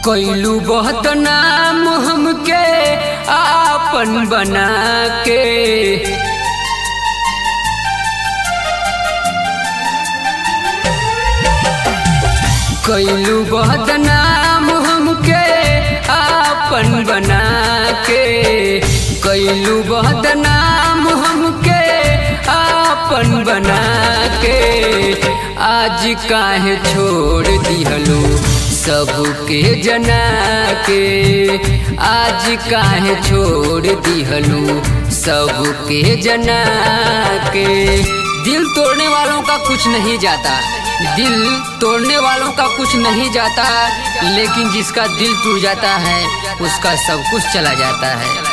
कैलू बहुत नाम हमके आपन बना के, कैलू बहुत नाम हमके आपन बना के, कैलू बहुत नाम हमके आपन बना के। आज काहे छोड़ दिहलो सबके जना के, आज काहे छोड़ दिहलो सबके जना के। दिल तोड़ने वालों का कुछ नहीं जाता, दिल तोड़ने वालों का कुछ नहीं जाता, लेकिन जिसका दिल टूट जाता है उसका सब कुछ चला जाता है।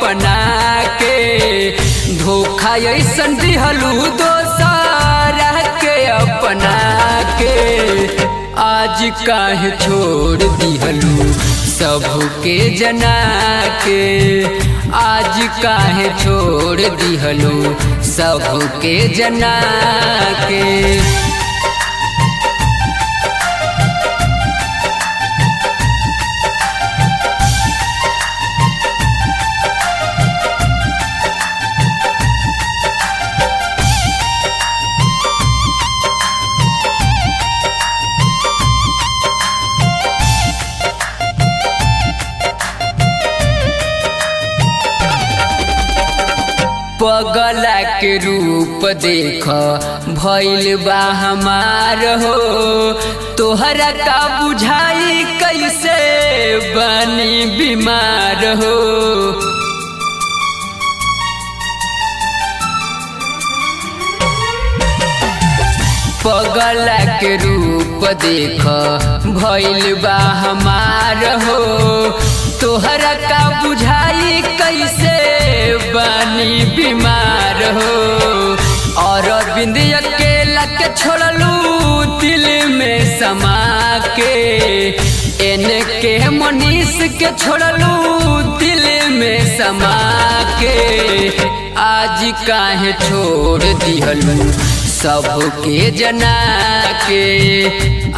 बना के धोखा ऐसन दिहलू दोसरा के अपना के, आज काहे छोड़ दिहलू सबके जना के, आज काहे छोड़ दिहलू सबके जना के। पगला के रूप देख भइल बा हमार हो, तोहरा का बुझाई कैसे बनी बीमार हो। पगला के रूप देख भइल बा हमार हो, तोहरा का बुझाई कैसे बनी बीमार हो। और बिंद अकेला के छोड़लू दिल में समा के, इनके मनीष के छोड़लू दिल में समा के। आज काहे छोड़ दिहलू सबके जना के,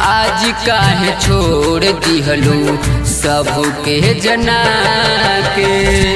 आज काहे छोड़ दिहलू सबके जना के।